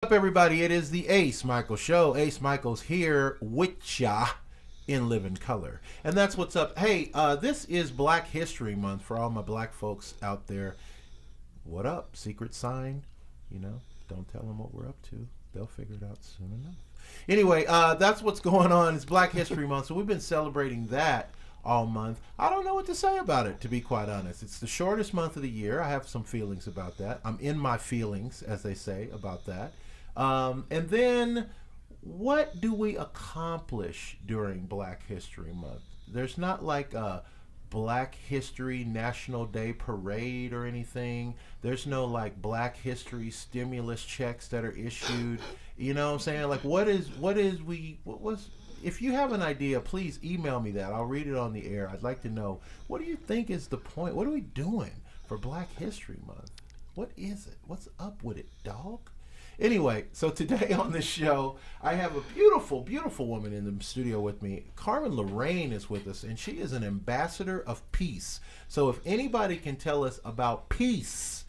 Up, everybody? It is the Ace Michael Show. Ace Michael's here with ya in living color, and that's what's up. Hey, this is Black History Month for all my black folks out there. What up? Secret sign? Don't tell them what we're up to. They'll figure it out soon enough. Anyway, that's what's going on. It's Black History Month, so we've been celebrating that all month. I don't know what to say about it, to be quite honest. It's the shortest month of the year. I have some feelings about that. I'm in my feelings, as they say, about that. And then, what do we accomplish during Black History Month? There's not like a Black History National Day parade or anything. There's no like Black History stimulus checks that are issued. You know what I'm saying? Like, what was, if you have an idea, please email me that. I'll read it on the air. I'd like to know, what do you think is the point? What are we doing for Black History Month? What is it? What's up with it, dog? Anyway, so today on the show, I have a beautiful, beautiful woman in the studio with me. Carmen Lorraine is with us, and she is an ambassador of peace. So if anybody can tell us about peace,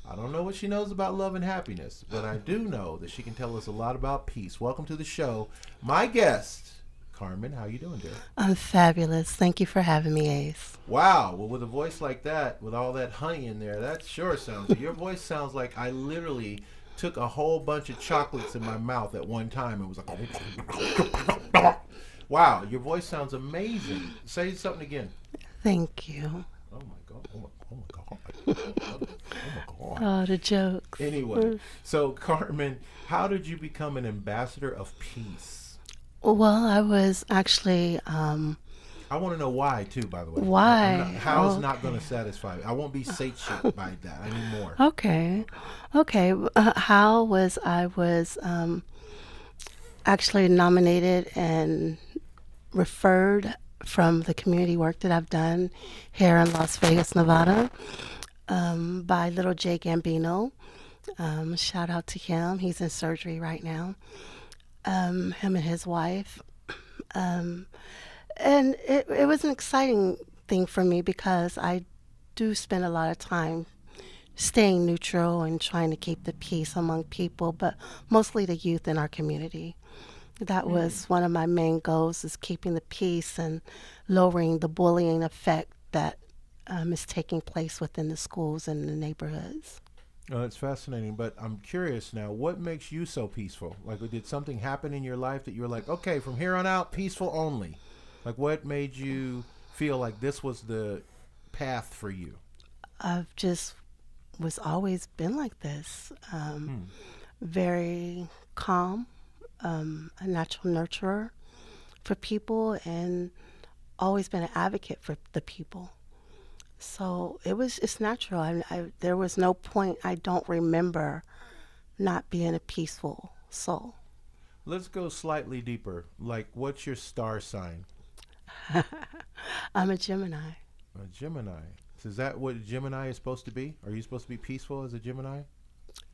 I don't know what she knows about love and happiness, but I do know that she can tell us a lot about peace. Welcome to the show. My guest, Carmen, how you doing, dear? I'm fabulous. Thank you for having me, Ace. Wow. Well, with a voice like that, with all that honey in there, that sure sounds, your voice sounds like I literally took a whole bunch of chocolates in my mouth at one time and was like, wow, your voice sounds amazing. Say something again. Thank you. Oh my God. Oh my God. Oh my God. Oh, the jokes. Anyway, so Carmen, how did you become an ambassador of peace? Well, I was actually, I want to know why too, by the way. why? How's Oh, not going to satisfy me? I won't be satiated by that. I need more. okay. Okay. How was I was actually nominated and referred from the community work that I've done here in Las Vegas, Nevada, by little Jay Gambino. Shout out to him. He's in surgery right now. Him and his wife. Um, and it was an exciting thing for me because I do spend a lot of time staying neutral and trying to keep the peace among people, but mostly the youth in our community. That was one of my main goals, is keeping the peace and lowering the bullying effect that is taking place within the schools and the neighborhoods. Oh, that's fascinating, but I'm curious now. What makes you so peaceful? Like, did something happen in your life that you were like, okay, from here on out, peaceful only? Like, what made you feel like this was the path for you? I've just was always been like this, Hmm. very calm, a natural nurturer for people, and always been an advocate for the people. So it's natural. There was no point, I don't remember not being a peaceful soul. Let's go slightly deeper. Like, what's your star sign? I'm a Gemini. A Gemini. So is that what Gemini is supposed to be? Are you supposed to be peaceful as a Gemini?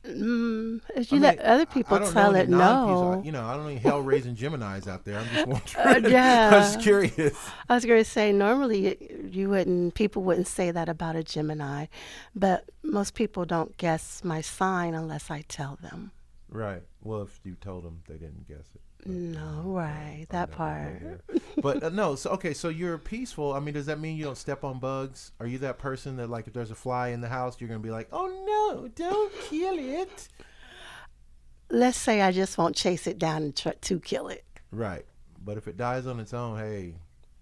If I you let mean, other I people don't know tell any it, non-peaceful. no. I don't know any hell-raising Geminis out there. I'm just wondering. I'm just Yeah. curious. I was going to say, normally you wouldn't, people wouldn't say that about a Gemini, but most people don't guess my sign unless I tell them. Right. Well, if you told them, they didn't guess it. But No, I'll right, find that out when I go part. there. But no. So okay. So you're peaceful. I mean, does that mean you don't step on bugs? Are you that person that, like, if there's a fly in the house, you're gonna be like, oh no, don't kill it? Let's say I just won't chase it down and try to kill it. Right. But if it dies on its own, hey,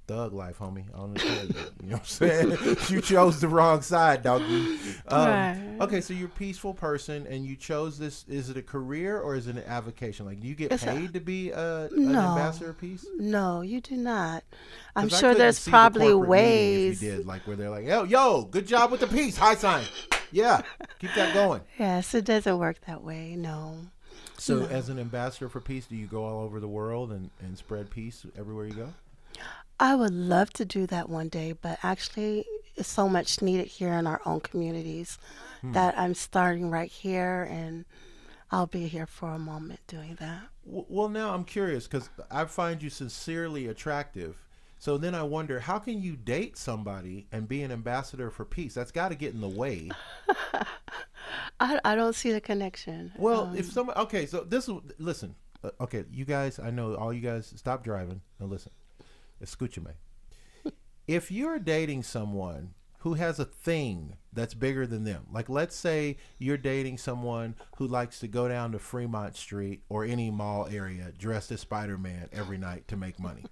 thug life, homie. I don't tell you. You know what I'm saying? You chose the wrong side, doggy. Right. Okay, so you're a peaceful person, and you chose this. Is it a career or is it an avocation? Like, do you get It's a, paid to be an no, ambassador of peace? no, you do not. I'm Because I sure couldn't there's see the probably corporate meeting if you ways. did, like, where they're like, yo, good job with the peace, high sign. Yeah, keep that going. Yes, it doesn't work that way. No, So, no. as an ambassador for peace, do you go all over the world and spread peace everywhere you go? I would love to do that one day, but actually, it's so much needed here in our own communities Hmm. that I'm starting right here, and I'll be here for a moment doing that. Well, now I'm curious because I find you sincerely attractive. So then I wonder, how can you date somebody and be an ambassador for peace? That's got to get in the way. I don't see the connection. Well, if somebody, okay, so this is, listen, okay, you guys, I know all you guys, stop driving and listen. Escúchame. If you're dating someone who has a thing that's bigger than them, like let's say you're dating someone who likes to go down to Fremont Street or any mall area dressed as Spider-Man every night to make money.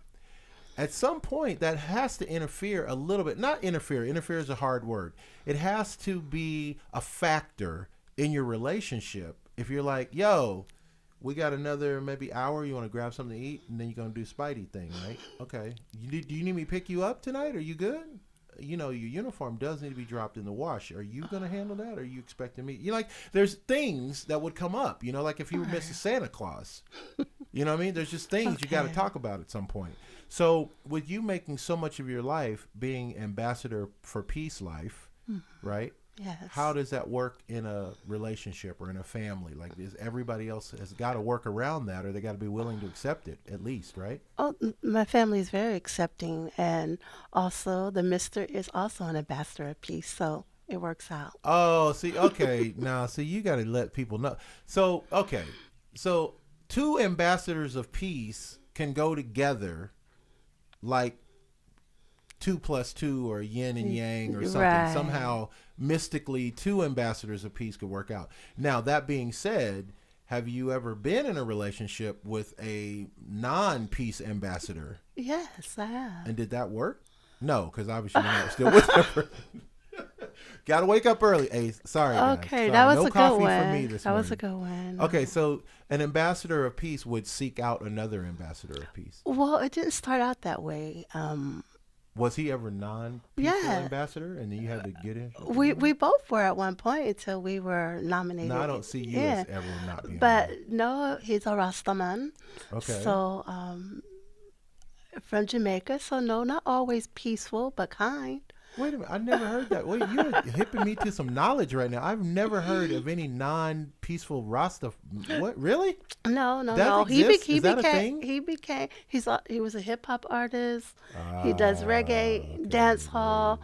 At some point, that has to interfere a little bit. Not interfere. Interfere is a hard word. It has to be a factor in your relationship. If you're like, yo, we got another maybe hour. You want to grab something to eat, and then you're gonna do Spidey thing, right? Okay. Do you need me to pick you up tonight? Are you good? You know, your uniform does need to be dropped in the wash. Are you gonna handle that? Or are you expecting me? You know, like, there's things that would come up. You know, like if you were Mrs. Santa Claus. You know what I mean? There's just things you got to talk about at some point. So with you making so much of your life being ambassador for Peace Life, right? Yes. How does that work in a relationship or in a family? Like, is everybody else has got to work around that, or they got to be willing to accept it at least, right? Oh, my family is very accepting, and also the Mister is also an ambassador of peace, so it works out. Oh, see, okay, now, see, you got to let people know. So, okay, so two ambassadors of peace can go together, like 2 + 2 or yin and yang or something. Right. Somehow, mystically, two ambassadors of peace could work out. Now, that being said, have you ever been in a relationship with a non-peace ambassador? Yes, I have. And did that work? No, because obviously you're not still with her. Got to wake up early. Hey, sorry, guys. Okay, Sorry. that was No a good coffee one. for me this That was a morning. good one. Okay, so an ambassador of peace would seek out another ambassador of peace. Well, it didn't start out that way. Was he ever non-peaceful Yeah. ambassador, and then you had to get in? We both were at one point until we were nominated. No, I don't see you Yeah. as ever not being. But no, he's a Rastaman. Okay. So, from Jamaica. So no, not always peaceful, but kind. Wait a minute, I never heard that. Wait, you're hipping me to some knowledge right now. I've never heard of any non-peaceful Rasta. What, really? No, That no. exists? He Is that a became. thing? He became. He was a hip hop artist. He does reggae, dance hall.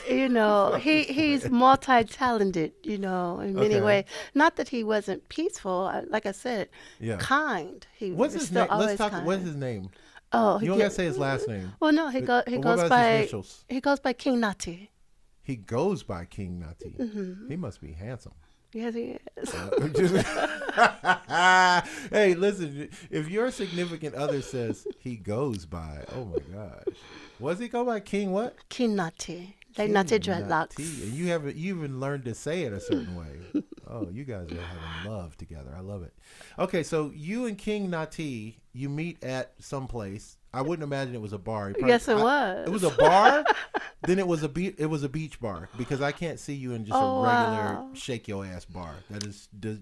You know, he's multi-talented. You know, in many Okay. ways. Not that he wasn't peaceful. Like I said, Yeah. kind. He What's was his still name? always Let's talk. kind. What's his name? Oh, You don't gotta say his last name. Well, no, he What goes about his by initials? King Nati. He goes by King Nati. Mm-hmm. He must be handsome. Yes, he is. Hey, listen, if your significant other says he goes by, oh my gosh. Was he go by King what? King Nati. Like King Nati dreadlocks. Nati. And you even learned to say it a certain way. Oh, you guys are having love together. I love it. Okay, so you and King Nati, you meet at some place. I wouldn't imagine it was a bar. Yes, it was. It was a bar. Then it was a beach bar, because I can't see you in just Oh, a regular wow. shake your ass bar.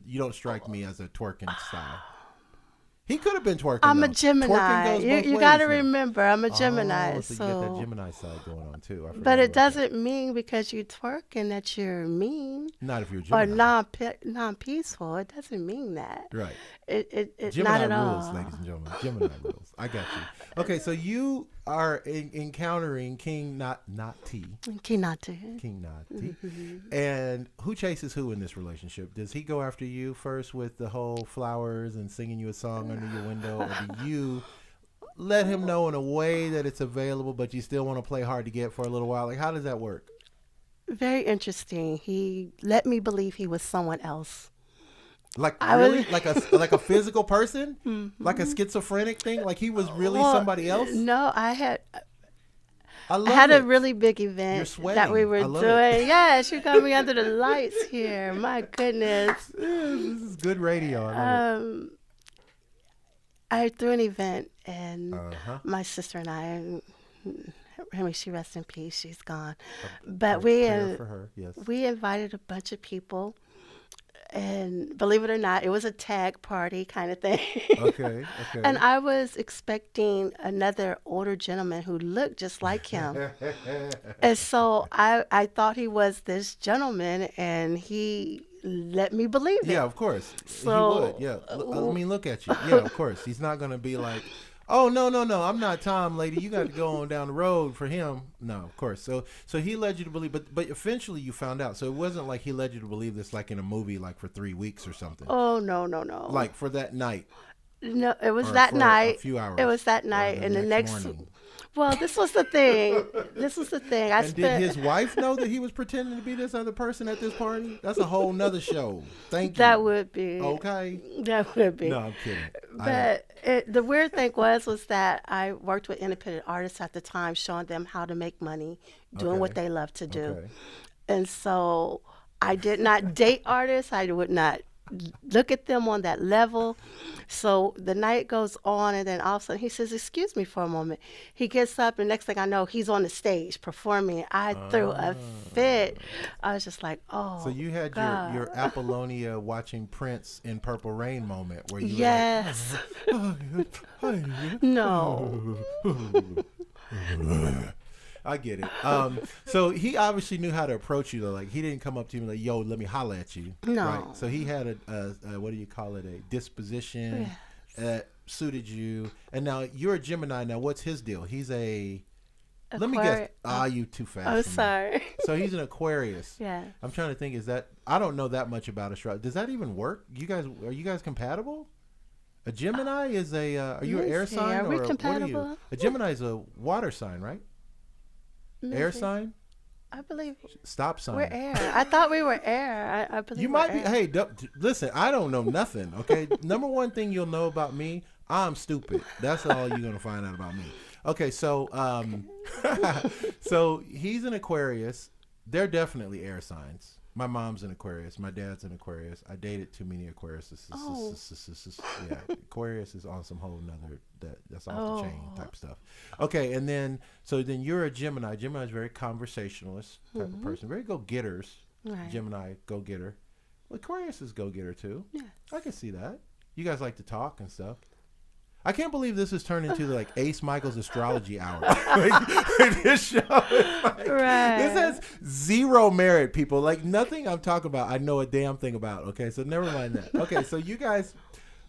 You don't strike me as a twerking style. He could have been twerking. I'm though. a Gemini. Twerking goes both You ways got to now. remember, I'm a Gemini. Oh, so you got that Gemini side going on too. I forgot But it about that. doesn't mean because you twerking that you're mean Not if you're or Gemini. non-peaceful. It doesn't mean that. Right. It Gemini not at rules, all. ladies and gentlemen. Gemini rules. I got you. Okay, so you are encountering King Nati. King Nati. King Nati. And who chases who in this relationship? Does he go after you first with the whole flowers and singing you a song under your window? Or do you let him know in a way that it's available, but you still want to play hard to get for a little while? Like, how does that work? Very interesting. He let me believe he was someone else. Like, I really? was- Like a physical person? Like a schizophrenic thing? Like he was really Well, somebody else? No, I I had it. a really big You're event sweating. that we were I love doing. it. Yes, you got me under the lights here. My goodness. This is good radio. I love I threw an event, and Uh-huh. my sister and I, may she rest in peace, she's gone. But we Prayer for her, yes. we invited a bunch of people, and believe it or not, it was a tag party kind of thing. Okay. And I was expecting another older gentleman who looked just like him. And so I thought he was this gentleman, and he let me believe it. Yeah, of course. So- he would. Yeah. I mean, look at you. Yeah, of course. He's not going to be like, Oh no, no, no! I'm not Tom, lady. You got to go on down the road for him. No, of course. So he led you to believe, but eventually you found out. So it wasn't like he led you to believe this like in a movie, like for 3 weeks or something. Oh, no, no, no. Like for that night No, it was or that for a night. few It hours was that or night, the and the next next. morning. Well, this was the thing. This was the thing. I And did his spent. wife know that he was pretending to be this other person at this party? That's a whole nother show. Thank you. That would be. Okay. That would be. No, I'm kidding. But the weird thing was that I worked with independent artists at the time, showing them how to make money, doing what Okay. they love to do. Okay. And so I did not date artists. I would not look at them on that level. So the night goes on, and then all of a sudden he says, "Excuse me for a moment." He gets up, and next thing I know, he's on the stage performing. I threw a fit. I was just like, "Oh, So you had God." your Apollonia watching Prince in Purple Rain moment where you Yes. were like, No. I get it. So he obviously knew how to approach you though. Like he didn't come up to you and like, "Yo, let me holla at you." No. Right. So he had a what do you call it? A disposition that suited you. And now you're a Gemini. Now what's his deal? He's a. Let me guess. You too fast. I'm for me. sorry. So he's an Aquarius. Yeah. I'm trying to think. Is that I don't know that much about astrology. Does that even work? Are you guys compatible? A Gemini is a. Are you an Let's air see, sign are we or what are you? compatible? A Gemini is a water sign, right? Air Maybe. sign, I believe stop sign. we're air. I thought we were air. I believe You we're might be. air. Hey, listen. I don't know nothing. Okay. Number one thing you'll know about me, I'm stupid. That's all you're gonna find out about me. Okay. So so he's an Aquarius. They're definitely air signs. My mom's an Aquarius. My dad's an Aquarius. I dated too many Aquariuses. Oh. Yeah, Aquarius is on some whole nother that's off the chain Oh. type stuff. Okay, and then you're a Gemini. Gemini is very conversationalist type of person. Very go getters. Right. Gemini go getter. Well, Aquarius is go getter too. Yes. I can see that. You guys like to talk and stuff. I can't believe this has turned into like Ace Michael's astrology hour. Like, this show is like, Right. this has zero merit, people. Like nothing I'm talking about, I know a damn thing about. Okay, so never mind that. Okay, so you guys,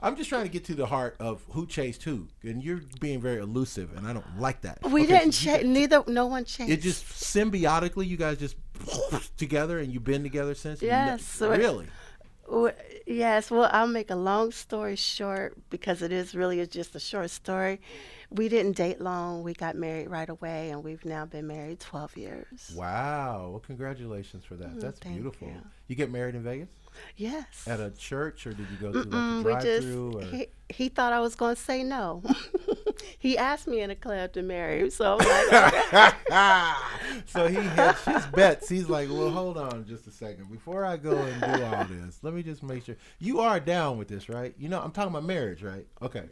I'm just trying to get to the heart of who chased who, and you're being very elusive, and I don't like that. We Okay, didn't so you change. Neither. No one changed. it just symbiotically, you guys just together, and you've been together since. Yes, so it- really. Yes, well, I'll make a long story short because it is really just a short story. We didn't date long. We got married right away, and we've now been married 12 years. Wow. Well, congratulations for that. That's thank beautiful. you. You get married in Vegas Yes. at a church, or did you go through like a We just, drive-through? Or? he thought I was going to say no. He asked me in a club to marry, so I'm like, So he hedged his bets. He's like, well, hold on just a second. Before I go and do all this, let me just make sure. You are down with this, right? You know, I'm talking about marriage, right? Okay.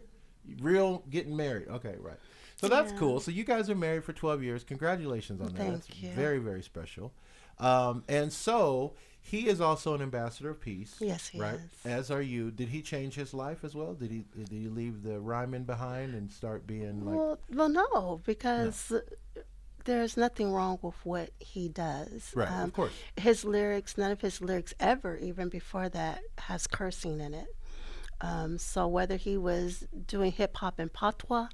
Real getting married. Okay, right. So that's Yeah. cool. So you guys are married for 12 years. Congratulations on that. Thank That's you. very, very special. And so he is also an ambassador of peace. Yes, he right? is. As are you. Did he change his life as well? Did he leave the rhyming behind and start being like well, no, because there's nothing wrong with what he does. right? Of course. His lyrics, none of his lyrics ever, even before that, has cursing in it. So whether he was doing hip hop and patois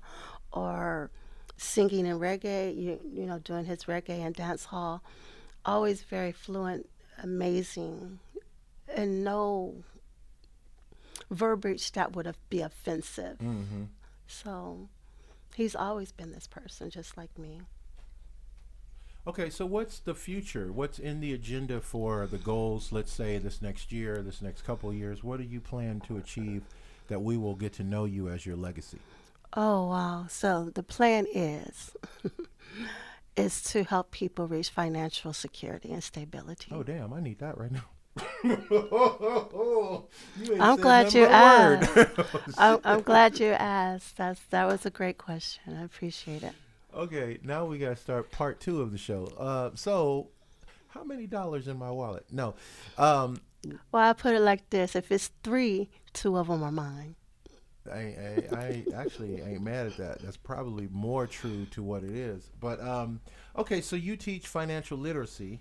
or singing in reggae, you know, doing his reggae and dance hall, always very fluent, amazing, and no verbiage that would be offensive. Mm-hmm. So he's always been this person, just like me. Okay, so what's the future? What's in the agenda for the goals, let's say this next year, this next couple of years? What do you plan to achieve that we will get to know you as your legacy? Oh, wow. So the plan is to help people reach financial security and stability. Oh, damn, I need that right now. You ain't I'm said glad nothing you but a asked. word. I'm glad you asked. That was a great question. I appreciate it. Okay, now we got to start part 2 of the show. So, how many dollars in my wallet? No. Well, I put it like this: if it's 3, 2 of them are mine. I actually ain't mad at that. That's probably more true to what it is. But okay, so you teach financial literacy,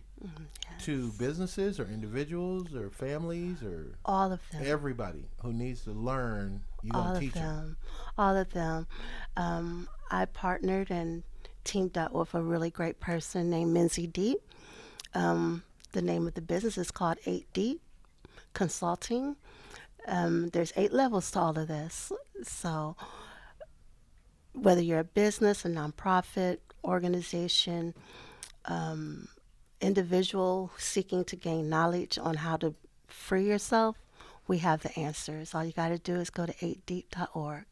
to businesses or individuals or families or All of them. everybody who needs to learn? You All gonna of teach them? them. All of them. I partnered and teamed up with a really great person named Minzy Deep. The name of the business is called 8 Deep Consulting. There's 8 levels to all of this. So whether you're a business, a nonprofit, organization, individual seeking to gain knowledge on how to free yourself, we have the answers. All you got to do is go to 8deep.org.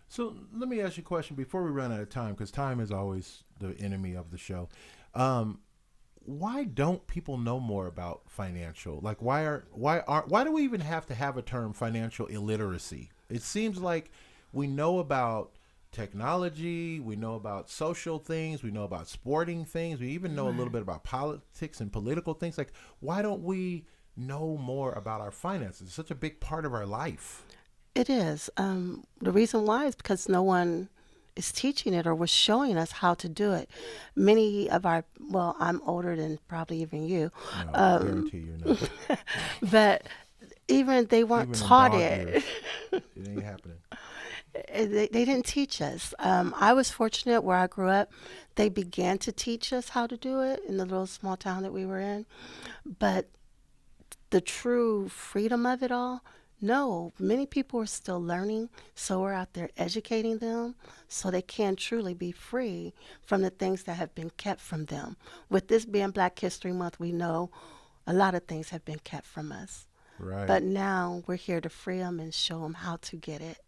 So let me ask you a question before we run out of time, because time is always the enemy of the show. Why don't people know more about financial? Like, why do we even have to have a term financial illiteracy? It seems like we know about technology, we know about social things, we know about sporting things, we even know a little bit about politics and political things. Like, why don't we know more about our finances? It's such a big part of our life. It is. The reason why is because no one is teaching it or was showing us how to do it. Many of our, well, I'm older than probably even you, No, I guarantee you're not. but even they weren't Even in taught dog it. years, it ain't happening. They didn't teach us. I was fortunate where I grew up. They began to teach us how to do it in the little small town that we were in. But the true freedom of it all, no, many people are still learning, so we're out there educating them so they can truly be free from the things that have been kept from them. With this being Black History Month, we know a lot of things have been kept from us. Right. But now we're here to free them and show them how to get it.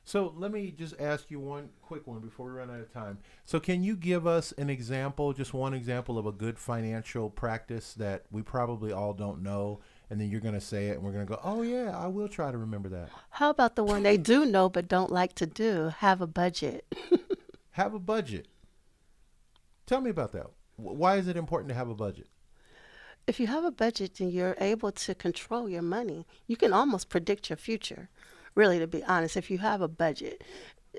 So let me just ask you one quick one before we run out of time. So can you give us an example, just one example of a good financial practice that we probably all don't know? And then you're going to say it and we're going to go, oh, yeah, I will try to remember that. How about the one they do know but don't like to do? Have a budget. Have a budget. Tell me about that. Why is it important to have a budget? If you have a budget, then you're able to control your money. You can almost predict your future, really, to be honest. If you have a budget,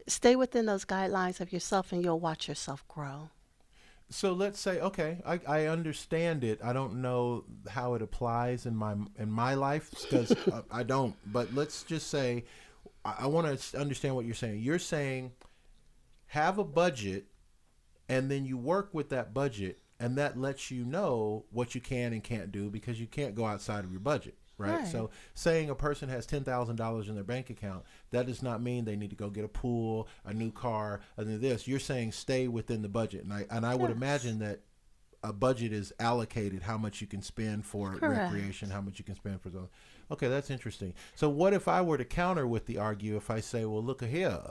stay within those guidelines of yourself and you'll watch yourself grow. So let's say, okay, I understand it. I don't know how it applies in my life because I don't. But let's just say I want to understand what you're saying. You're saying have a budget, and then you work with that budget, and that lets you know what you can and can't do because you can't go outside of your budget. Right. Right. So saying a person has $10,000 in their bank account, that does not mean they need to go get a pool, a new car, and this. You're saying stay within the budget. And I would Yes. imagine that a budget is allocated how much you can spend for Correct. recreation, how much you can spend for those. Okay, that's interesting. So what if I were to counter with the argue if I say, well, look here,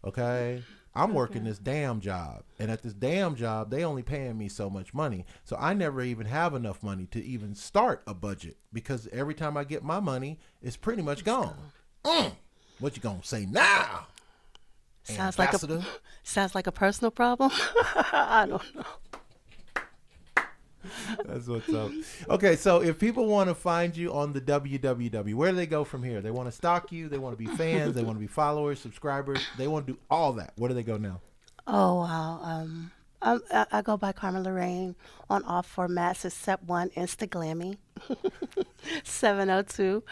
okay? I'm working this damn job, and at this damn job, they only paying me so much money. So I never even have enough money to even start a budget because every time I get my money, it's pretty much gone. What you gonna say now? Sounds Ambassador? like a personal problem. I don't know. That's what's up. Okay, so if people want to find you on the www, where do they go from here? They want to stalk you. They want to be fans. They want to be followers, subscribers. They want to do all that. Where do they go now? Oh, wow. I go by Carmen Lorraine on all formats except one, Instaglammy, 702.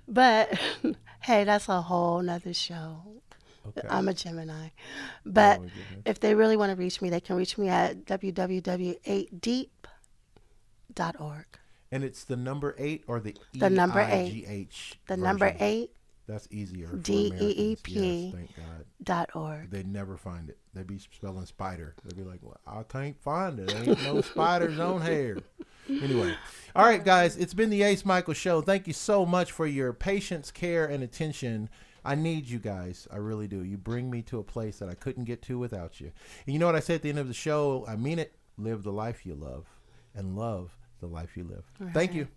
But hey, that's a whole nother show. Okay. I'm a Gemini. But Oh, my goodness. if they really want to reach me, they can reach me at www.8deep.org. And it's the number 8 or the The number 8. EIGH The number version? 8 That's easier. for DEEP. Americans. Yes, thank God. .org. They'd never find it. They'd be spelling spider. They'd be like, well, I can't find it. Ain't no spiders on here. Anyway. All right, guys. It's been the Ace Michael Show. Thank you so much for your patience, care, and attention. I need you guys. I really do. You bring me to a place that I couldn't get to without you. And you know what I say at the end of the show? I mean it. Live the life you love and love the life you live. Thank you.